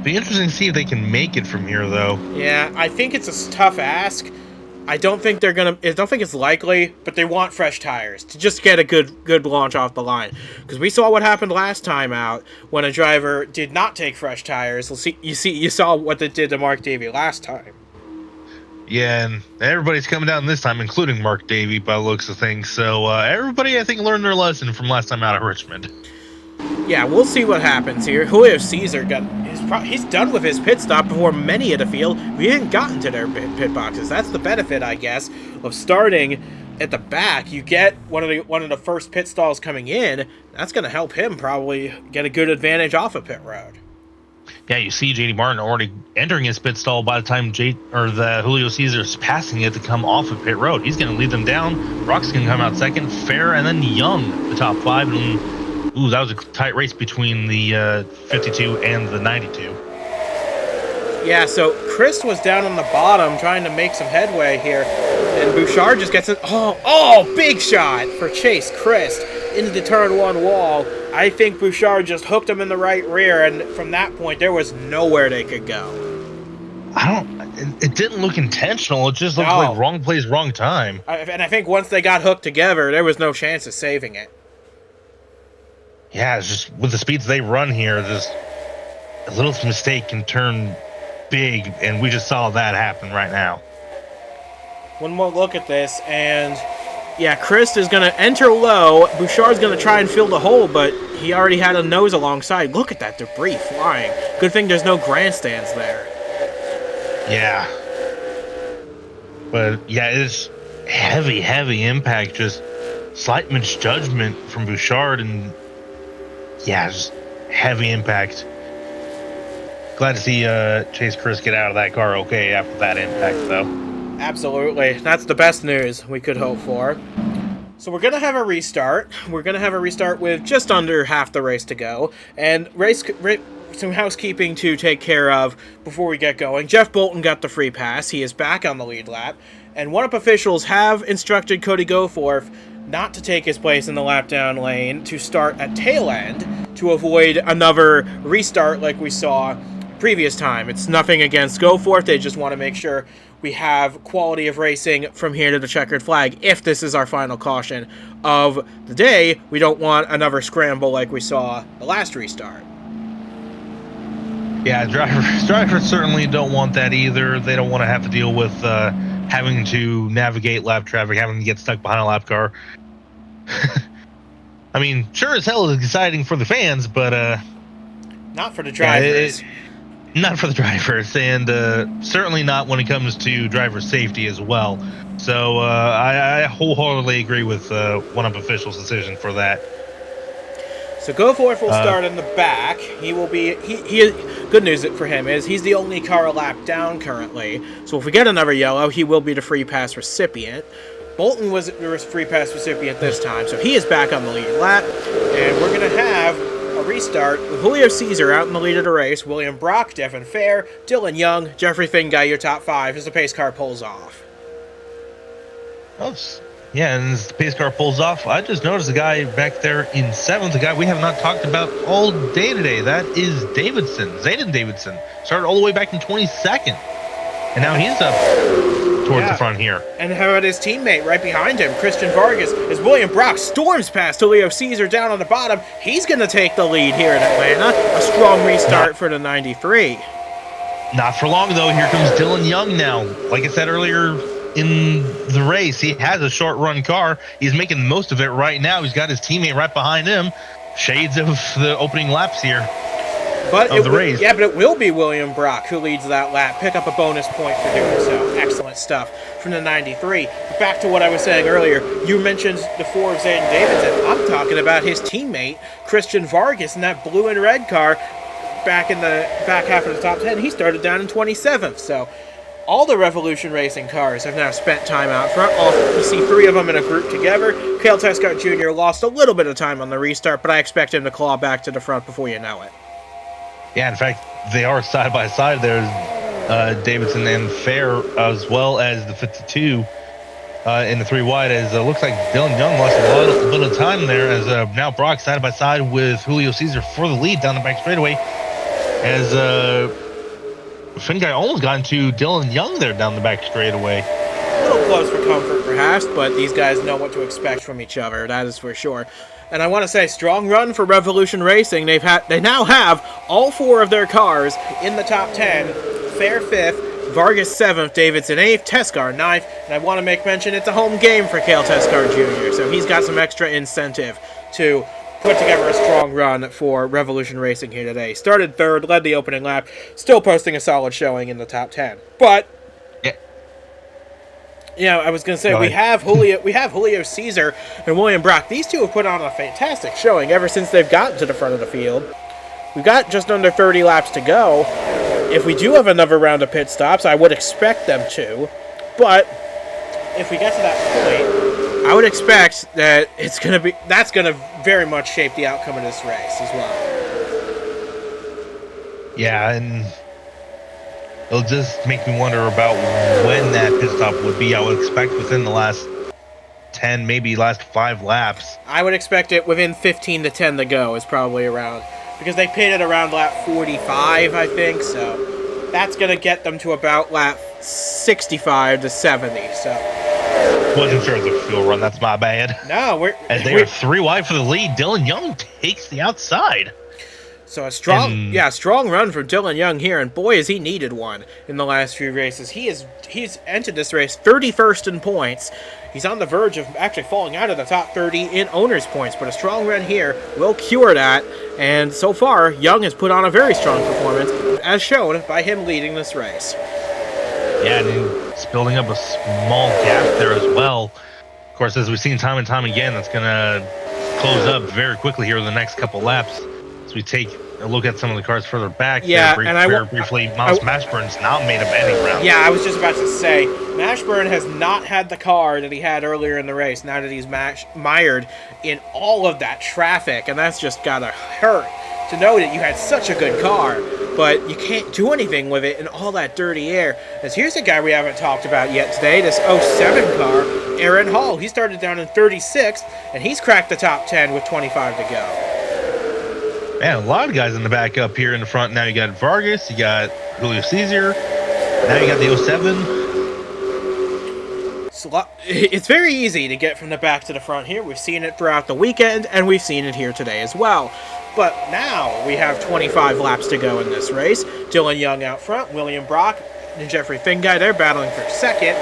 Be interesting to see if they can make it from here, though. Yeah, I think it's a tough ask. I don't think it's likely, but they want fresh tires to just get a good launch off the line. Because we saw what happened last time out when a driver did not take fresh tires. You saw what they did to Mark Davey last time. Yeah, and everybody's coming down this time, including Mark Davey, by the looks of things. So everybody, I think, learned their lesson from last time out of Richmond. Yeah, we'll see what happens here. Julio Cesar he's done with his pit stop before many of the field. We hadn't gotten to their pit boxes. That's the benefit, I guess, of starting at the back. You get one of the first pit stalls coming in. That's going to help him probably get a good advantage off of pit road. Yeah, you see JD Martin already entering his pit stall by the time Julio Cesar's passing it to come off of pit road. He's going to lead them down. Brock's going to come out second, Fair, and then Young, the top five. And that was a tight race between the 52 and the 92. Yeah, so Chris was down on the bottom trying to make some headway here, and Bouchard just gets it. Oh, big shot for Chase Christ into the turn one wall. I think Bouchard just hooked him in the right rear, and from that point, there was nowhere they could go. It didn't look intentional. It just looked like wrong place, wrong time. And I think once they got hooked together, there was no chance of saving it. Yeah, it's just with the speeds they run here, just a little mistake can turn big, and we just saw that happen right now. One more look at this, and yeah, Chris is going to enter low. Bouchard's going to try and fill the hole, but he already had a nose alongside. Look at that debris flying. Good thing there's no grandstands there. Yeah. But yeah, it's heavy impact, just slight misjudgment from Bouchard, and yeah, just heavy impact. Glad to see Chase Chris get out of that car okay after that impact, though. Absolutely. That's the best news we could hope for. So we're going to have a restart. We're going to have a restart with just under half the race to go. And some housekeeping to take care of before we get going. Jeff Bolton got the free pass. He is back on the lead lap. And one-up officials have instructed Cody Goforth not to take his place in the lap down lane to start at tail end to avoid another restart like we saw previous time. It's nothing against Goforth. They just want to make sure we have quality of racing from here to the checkered flag. If this is our final caution of the day, we don't want another scramble like we saw the last restart. Yeah, drivers certainly don't want that either. They don't want to have to deal with having to navigate lap traffic, having to get stuck behind a lap car. I mean, sure as hell is exciting for the fans, but not for the drivers. Not for the drivers, and certainly not when it comes to driver safety as well. So I wholeheartedly agree with one-up officials' decision for that. So Goforth will start in the back. He will be. He good news for him is he's the only car a lap down currently. So if we get another yellow, he will be the free pass recipient. Bolton was the free pass recipient this time, so he is back on the lead lap, and we're going to have a restart with Julio Caesar out in the lead of the race, William Brock, Devin Fair, Dylan Young, Jeffrey Finguy, your top 5 as the pace car pulls off. Oh, yeah, and as the pace car pulls off, I just noticed a guy back there in 7th, a guy we have not talked about all day today. That is Davidson, Zayden Davidson. Started all the way back in 22nd, and now he's up towards the front here. And how about his teammate right behind him, Christian Vargas, as William Brock storms past Julio Caesar down on the bottom. He's going to take the lead here in Atlanta. A strong restart for the 93. Not for long, though. Here comes Dylan Young now. Like I said earlier in the race, he has a short run car. He's making the most of it right now. He's got his teammate right behind him. Shades of the opening laps here. But of the race. Yeah, but it will be William Brock who leads that lap. Pick up a bonus point for doing so. Excellent stuff from the 93. But back to what I was saying earlier. You mentioned the 4 of Zayden Davidson. I'm talking about his teammate, Christian Vargas, in that blue and red car back in the back half of the top 10. He started down in 27th. So all the Revolution Racing cars have now spent time out front. You see 3 of them in a group together. Cale Tescott Jr. lost a little bit of time on the restart, but I expect him to claw back to the front before you know it. Yeah, in fact, they are side by side. There's Davidson and Fair, as well as the 52 in the 3 wide. As looks like Dylan Young lost a little bit of time there. As now Brock side by side with Julio Caesar for the lead down the back straightaway. As Finguy almost got into Dylan Young there down the back straightaway. A little close for comfort, perhaps, but these guys know what to expect from each other. That is for sure. And I want to say, strong run for Revolution Racing. They now have all 4 of their cars in the top 10. Fair 5th, Vargas 7th, Davidson 8th, Tescar 9th. And I want to make mention it's a home game for Cale Tescar Jr., so he's got some extra incentive to put together a strong run for Revolution Racing here today. Started 3rd, led the opening lap, still posting a solid showing in the top 10. But yeah, I was going to say, we have Julio Caesar and William Brock. These 2 have put on a fantastic showing ever since they've gotten to the front of the field. We've got just under 30 laps to go. If we do have another round of pit stops, I would expect them to. But if we get to that point, I would expect that that's going to very much shape the outcome of this race as well. Yeah, and it'll just make me wonder about when that pit stop would be. I would expect within the last 10, maybe last 5 laps. I would expect it within 15 to 10 to go is probably around. Because they pitted around lap 45, I think, so that's going to get them to about lap 65 to 70, so. Wasn't sure of the fuel run, that's my bad. No, As they are 3 wide for the lead, Dylan Young takes the outside. So a strong run from Dylan Young here, and boy, has he needed one in the last few races. He's entered this race 31st in points. He's on the verge of actually falling out of the top 30 in owner's points, but a strong run here will cure that. And so far, Young has put on a very strong performance, as shown by him leading this race. Yeah, and he's building up a small gap there as well. Of course, as we've seen time and time again, that's going to close up very quickly here in the next couple laps. We take a look at some of the cars further back. Yeah, briefly, Miles Mashburn's not made up any ground. Yeah, I was just about to say, Mashburn has not had the car that he had earlier in the race, now that he's mired in all of that traffic, and that's just gotta hurt to know that you had such a good car, but you can't do anything with it in all that dirty air. As here's a guy we haven't talked about yet today, this 07 car, Aaron Hall. He started down in 36th, and he's cracked the top 10 with 25 to go. Man, a lot of guys in the back up here in the front. Now you got Vargas, you got Julio Caesar, now you got the 07. It's very easy to get from the back to the front here. We've seen it throughout the weekend, and we've seen it here today as well. But now we have 25 laps to go in this race. Dylan Young out front, William Brock and Jeffrey Finguy, they're battling for second.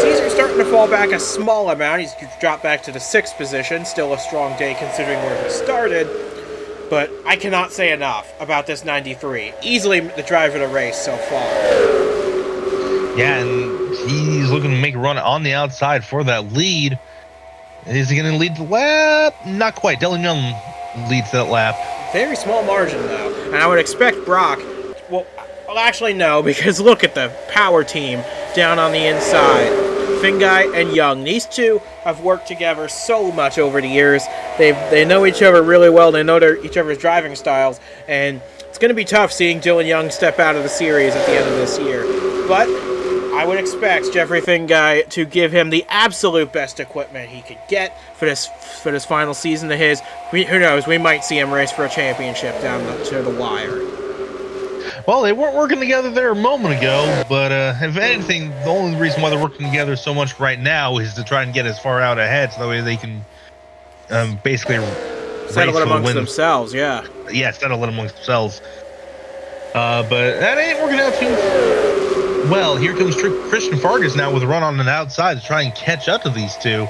Caesar's starting to fall back a small amount. He's dropped back to the 6th position. Still a strong day considering where he started. But I cannot say enough about this 93. Easily the driver of the race so far. Yeah, and he's looking to make a run on the outside for that lead. Is he going to lead the lap? Not quite. Dylan Young leads that lap. Very small margin, though. And I would expect Brock... Well, actually, no, because look at the power team down on the inside. Finguy and Young. These two have worked together so much over the years. They know each other really well. They know each other's driving styles, and it's going to be tough seeing Dylan Young step out of the series at the end of this year. But I would expect Jeffrey Finguy to give him the absolute best equipment he could get for this final season of his. Who knows? We might see him race for a championship down to the wire. Well, they weren't working together there a moment ago, but if anything, the only reason why they're working together so much right now is to try and get as far out ahead, so that way they can basically settle it amongst themselves. Yeah, settle it amongst themselves. But that ain't working out too well. Here comes Christian Vargas now with a run on the outside to try and catch up to these two.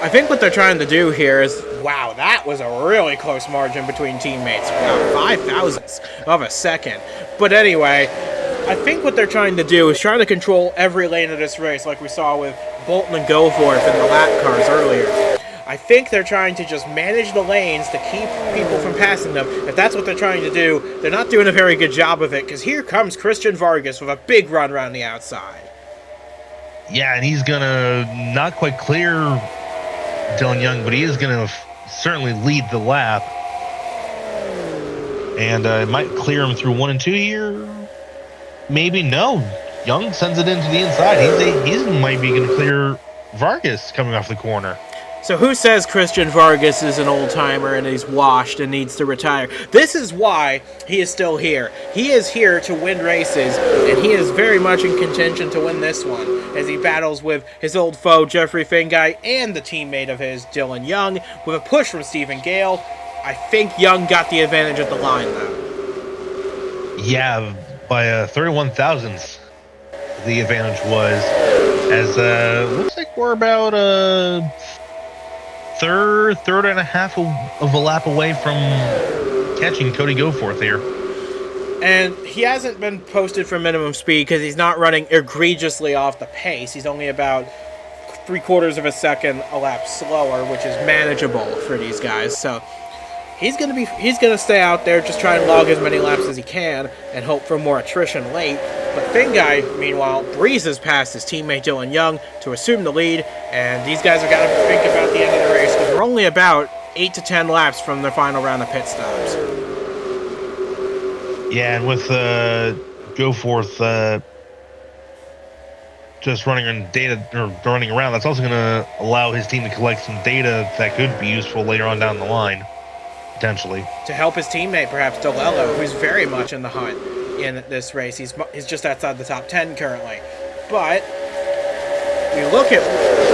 I think what they're trying to do here is, wow, that was a really close margin between teammates. Wow, 5 thousandths of a second. But anyway, I think what they're trying to do is trying to control every lane of this race, like we saw with Bolton and Goforth in the lap cars earlier. I think they're trying to just manage the lanes to keep people from passing them. If that's what they're trying to do, they're not doing a very good job of it, because here comes Christian Vargas with a big run around the outside. Yeah, and he's going to not quite clear Dylan Young, but he is going to certainly lead the lap. And it might clear him through 1 and 2 here. Maybe no. Young sends it into the inside. He might be going to clear Vargas coming off the corner. So who says Christian Vargas is an old-timer and he's washed and needs to retire? This is why he is still here. He is here to win races, and he is very much in contention to win this one as he battles with his old foe, Jeffrey Finguy, and the teammate of his, Dylan Young, with a push from Stephen Gale. I think Young got the advantage at the line, though. Yeah, by 31 thousandths, the advantage was. As looks like we're about third and a half of a lap away from catching Cody Goforth here. And he hasn't been posted for minimum speed because he's not running egregiously off the pace. He's only about 3/4 of a second a lap slower, which is manageable for these guys. So he's gonna stay out there, just try and log as many laps as he can and hope for more attrition late. But Finguy, meanwhile, breezes past his teammate Dylan Young to assume the lead, and these guys have got to think about the end of the race because we're only about 8 to 10 laps from the final round of pit stops. Yeah, and with Goforth just running on data or running around, that's also going to allow his team to collect some data that could be useful later on down the line, potentially. To help his teammate, perhaps DeLello, who's very much in the hunt in this race. He's just outside the top 10 currently. But we look at...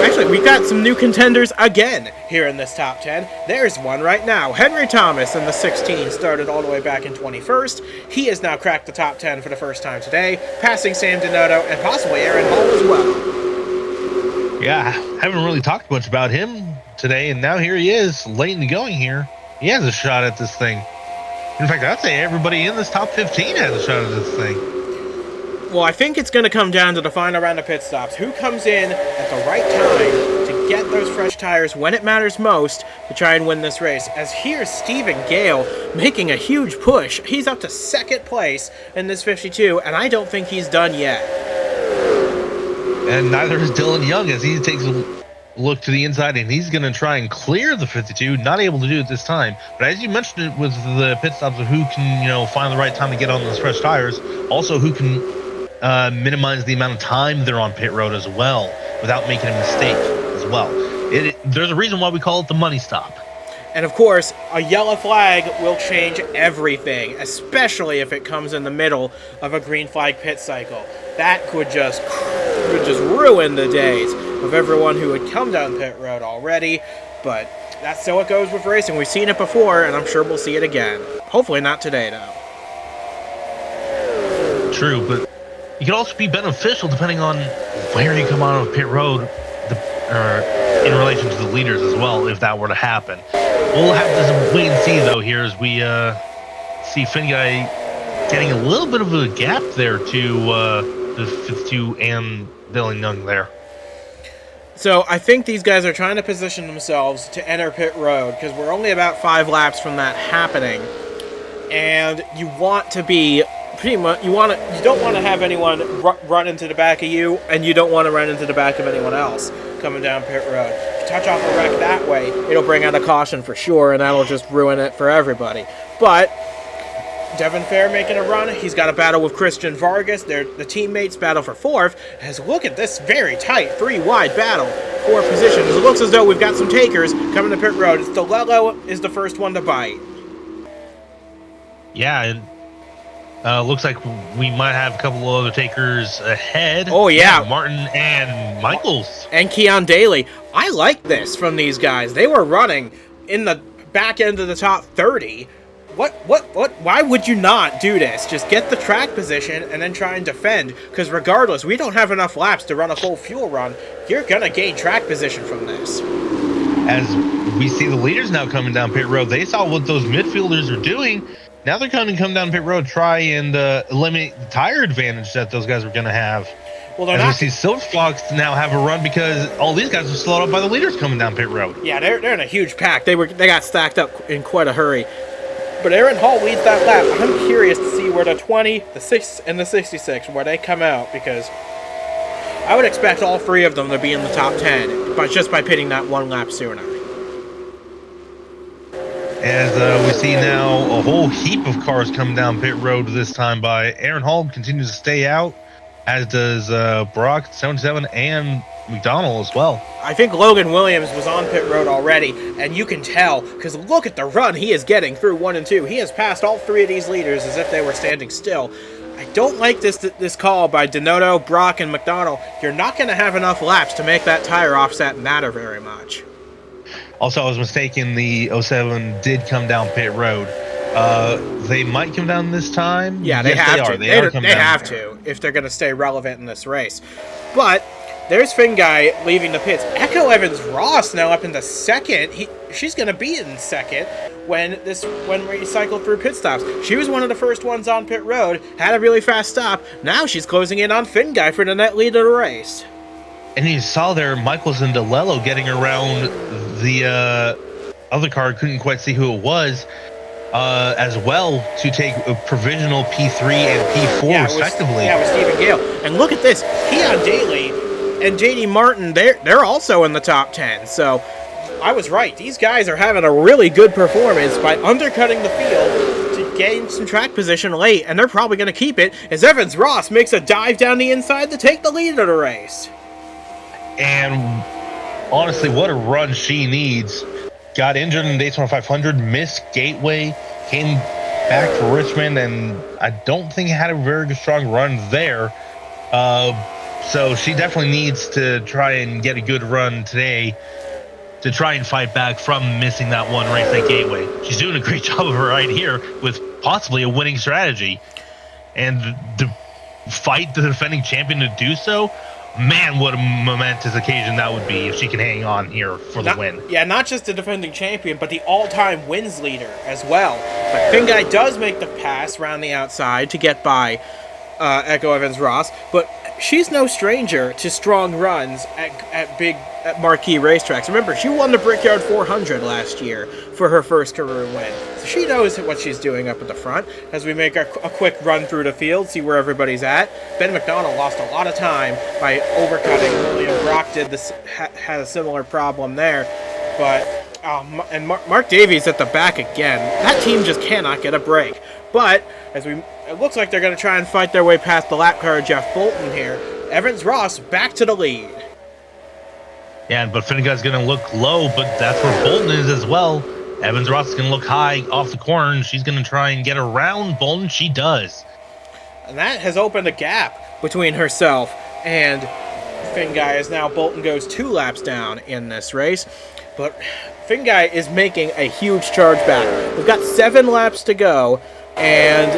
Actually, we've got some new contenders again here in this top 10. There's one right now. Henry Thomas in the 16 started all the way back in 21st. He has now cracked the top 10 for the first time today, passing Sam Donato and possibly Aaron Hall as well. Yeah, haven't really talked much about him today, and now here he is, late in the going here. He has a shot at this thing. In fact, I'd say everybody in this top 15 has a shot at this thing. Well, I think it's going to come down to the final round of pit stops. Who comes in at the right time to get those fresh tires when it matters most to try and win this race? As here's Stephen Gale making a huge push. He's up to second place in this 52, and I don't think he's done yet. And neither is Dylan Young as he takes a look to the inside, and he's going to try and clear the 52. Not able to do it this time, but as you mentioned it with the pit stops of who can find the right time to get on those fresh tires, also who can minimize the amount of time they're on pit road as well without making a mistake as well. There's a reason why we call it the money stop. And of course, a yellow flag will change everything, especially if it comes in the middle of a green flag pit cycle. That could just ruin the days of everyone who had come down pit road already. But that's how it goes with racing. We've seen it before, and I'm sure we'll see it again. Hopefully not today, though. True, but it can also be beneficial depending on where you come out of pit road in relation to the leaders as well, if that were to happen. We'll have to wait and see, though, here as we see Finguy getting a little bit of a gap there to the 52 and Dylan Young there. So I think these guys are trying to position themselves to enter pit road because we're only about 5 laps from that happening. And you want to be pretty much you don't want to have anyone run into the back of you, and you don't want to run into the back of anyone else coming down pit road. If you touch off a wreck that way, it'll bring out a caution for sure, and that'll just ruin it for everybody. But Devin Fair making a run. He's got a battle with Christian Vargas. The teammates battle for fourth. As look at this very tight 3-wide battle for positions. It looks as though we've got some takers coming to pit road. Stilello is the first one to bite. Yeah, and looks like we might have a couple of other takers ahead. Oh, yeah. Martin and Michaels. And Keon Daly. I like this from these guys. They were running in the back end of the top 30. Why would you not do this? Just get the track position and then try and defend. Because regardless, we don't have enough laps to run a full fuel run. You're going to gain track position from this. As we see the leaders now coming down pit road, they saw what those midfielders are doing. Now they're going to come down pit road, try and eliminate the tire advantage that those guys are going to have. Well, they're as not. We see Silver Fox now have a run because all these guys are slowed up by the leaders coming down pit road. Yeah, they're in a huge pack. They got stacked up in quite a hurry. But Aaron Hall leads that lap. I'm curious to see where the 20, the 6, and the 66, where they come out, because I would expect all three of them to be in the top 10, but just by pitting that one lap sooner. As we see now a whole heap of cars come down pit road this time by Aaron Hall continues to stay out, as does Brock, 77, and McDonald as well. I think Logan Williams was on pit road already, and you can tell, because look at the run he is getting through 1 and 2. He has passed all three of these leaders as if they were standing still. I don't like this call by Donato, Brock, and McDonald. You're not going to have enough laps to make that tire offset matter very much. Also, I was mistaken. The 07 did come down pit road. They might come down this time. Yeah, they have to. They have to if they're going to stay relevant in this race. But there's Finn Guy leaving the pits. Echo Evans Ross now up into second. She's going to be in second when we cycle through pit stops. She was one of the first ones on pit road. Had a really fast stop. Now she's closing in on Finn Guy for the net lead of the race. And you saw there Michaels and DeLello getting around the other car. Couldn't quite see who it was. As well to take a provisional P3 and P4 respectively. With Stephen Gale. And look at this. Keon Daly and JD Martin, they're also in the top 10. So I was right. These guys are having a really good performance by undercutting the field to gain some track position late, and they're probably going to keep it as Evans Ross makes a dive down the inside to take the lead of the race. And honestly, what a run she needs. Got injured in Daytona 500, missed Gateway, came back for Richmond, and I don't think had a very strong run there. So she definitely needs to try and get a good run today to try and fight back from missing that one race at Gateway. She's doing a great job of her right here with possibly a winning strategy. And to fight the defending champion to do so, man, what a momentous occasion that would be if she can hang on here for the win. Yeah, not just the defending champion, but the all-time wins leader as well. But Finn Guy does make the pass around the outside to get by Echo Evans Ross, but she's no stranger to strong runs at big marquee racetracks. Remember, she won the Brickyard 400 last year for her first career win. So she knows what she's doing up at the front. As we make a quick run through the field, see where everybody's at. Ben McDonald lost a lot of time by overcutting. William Brock had a similar problem there. But and Mark Davies at the back again. That team just cannot get a break. But it looks like they're going to try and fight their way past the lap car Jeff Bolton here. Evans Ross back to the lead. Yeah, but Finnegan's going to look low, but that's where Bolton is as well. Evans Ross is going to look high off the corner, and she's going to try and get around Bolton. She does. And that has opened a gap between herself and Finn Guy, as now Bolton goes 2 laps down in this race. But Finn Guy is making a huge charge back. We've got 7 laps to go, and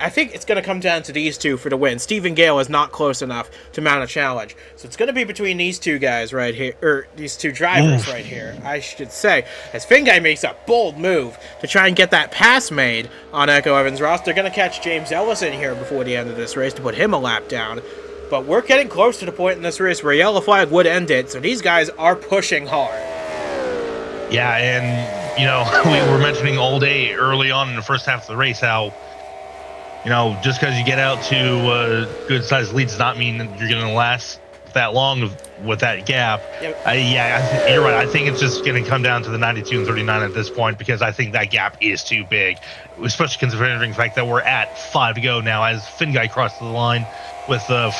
I think it's going to come down to these two for the win. Stephen Gale is not close enough to mount a challenge. So it's going to be between these two guys right here, or these two drivers right here, I should say. As Finn Guy makes a bold move to try and get that pass made on Echo Evans Ross. They're going to catch James Ellison here before the end of this race to put him a lap down. But we're getting close to the point in this race where yellow flag would end it, so these guys are pushing hard. Yeah, and, we were mentioning all day early on in the first half of the race how, just because you get out to good sized lead does not mean that you're going to last that long with that gap. Yep. You're right. I think it's just going to come down to the 92 and 39 at this point, because I think that gap is too big, especially considering the fact that we're at 5 to go now as Finn Guy crossed the line with a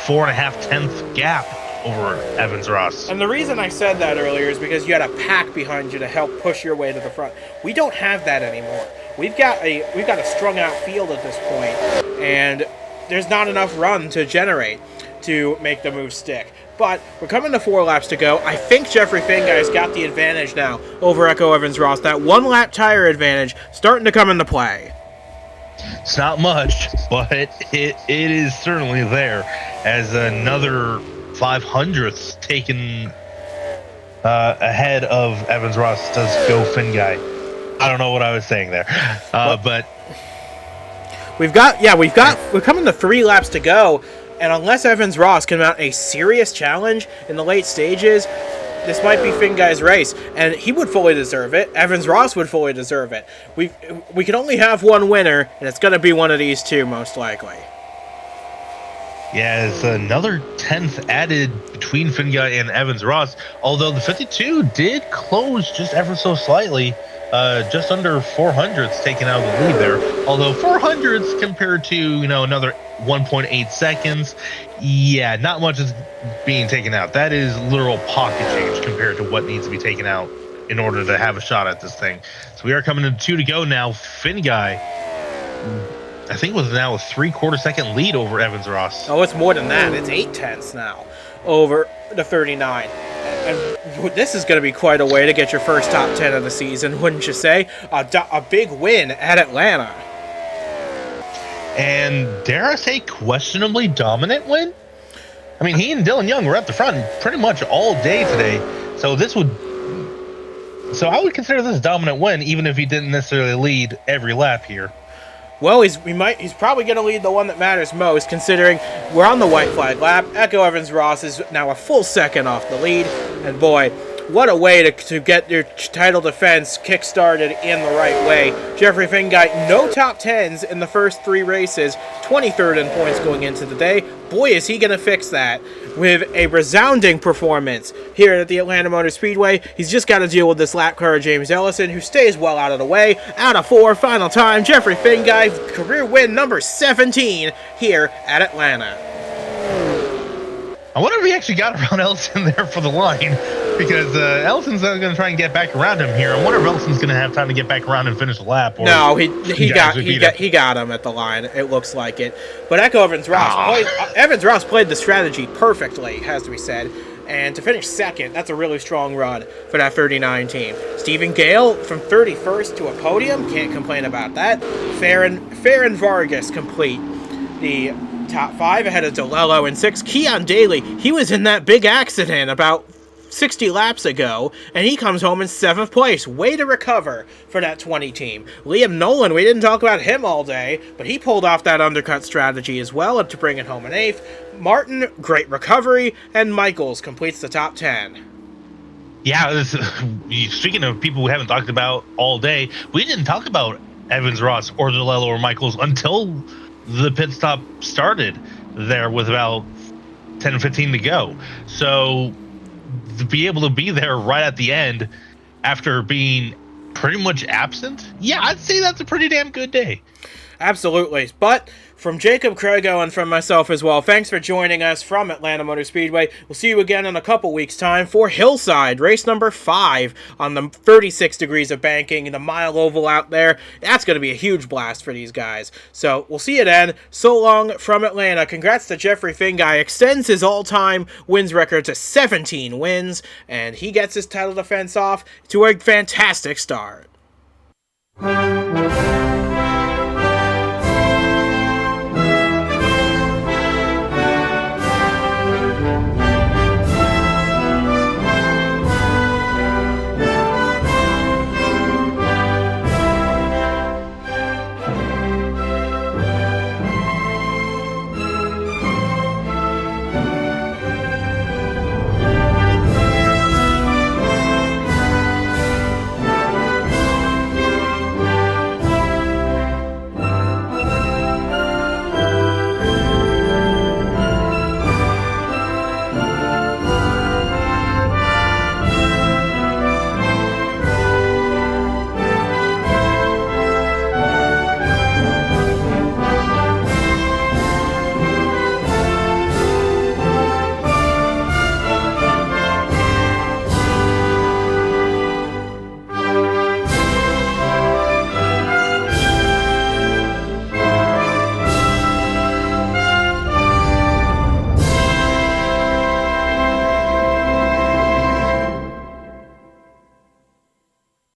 4.5 gap over Evans Ross. And the reason I said that earlier is because you had a pack behind you to help push your way to the front. We don't have that anymore. We've got a strung out field at this point, and there's not enough run to generate to make the move stick. But we're coming to 4 laps to go. I think Jeffrey Finguy's got the advantage now over Echo Evans Ross. That 1 lap tire advantage starting to come into play. It's not much, but it is certainly there, as another 500th taken ahead of Evans Ross does go Finguy. I don't know what I was saying there, but we're coming to 3 laps to go. And unless Evans Ross can mount a serious challenge in the late stages, this might be Finguy's race, and he would fully deserve it. Evans Ross would fully deserve it. We can only have one winner, and it's going to be one of these two, most likely. Yeah, it's another 10th added between Finguy and Evans Ross, although the 52 did close just ever so slightly. Just under 400s taken out of the lead there. Although 400s compared to, another 1.8 seconds, yeah, not much is being taken out. That is literal pocket change compared to what needs to be taken out in order to have a shot at this thing. So we are coming to 2 to go now. Finguy, I think, was now a 3/4 second lead over Evans Ross. Oh, it's more than that. It's 8/10 now over the 39. And this is going to be quite a way to get your first top 10 of the season, wouldn't you say? A big win at Atlanta. And dare I say, questionably dominant win? I mean, he and Dylan Young were at the front pretty much all day today. So I would consider this a dominant win, even if he didn't necessarily lead every lap here. Well, he's probably going to lead the one that matters most, considering we're on the white flag lap. Echo Evans Ross is now a full second off the lead, and boy, what a way to get your title defense kick-started in the right way. Jeffrey Finguy, no top 10s in the first 3 races, 23rd in points going into the day. Boy, is he going to fix that with a resounding performance here at the Atlanta Motor Speedway. He's just got to deal with this lap car, James Ellison, who stays well out of the way. Out of 4, final time, Jeffrey Finguy, career win number 17 here at Atlanta. I wonder if he actually got around Ellison there for the line, because Ellison's going to try and get back around him here. I wonder if Ellison's going to have time to get back around and finish the lap. Or no, he got him at the line. It looks like it. But Echo Evans Ross played the strategy perfectly, has to be said. And to finish second, that's a really strong run for that 39 team. Stephen Gale from 31st to a podium, can't complain about that. Farron Vargas complete the top 5 ahead of DeLello in 6. Keon Daly, he was in that big accident about 60 laps ago, and he comes home in 7th place. Way to recover for that 20 team. Liam Nolan, we didn't talk about him all day, but he pulled off that undercut strategy as well to bring it home in 8th. Martin, great recovery, and Michaels completes the top 10. Yeah, speaking of people we haven't talked about all day, we didn't talk about Evans Ross or DeLello or Michaels until the pit stop started there with about 10 or 15 to go. So to be able to be there right at the end after being pretty much absent, yeah, I'd say that's a pretty damn good day. Absolutely. But from Jacob Craigo and from myself as well, thanks for joining us from Atlanta Motor Speedway. We'll see you again in a couple weeks' time for Hillside, race number 5 on the 36 degrees of banking, the mile oval out there. That's going to be a huge blast for these guys. So we'll see you then. So long from Atlanta. Congrats to Jeffrey Finguy. Extends his all-time wins record to 17 wins, and he gets his title defense off to a fantastic start.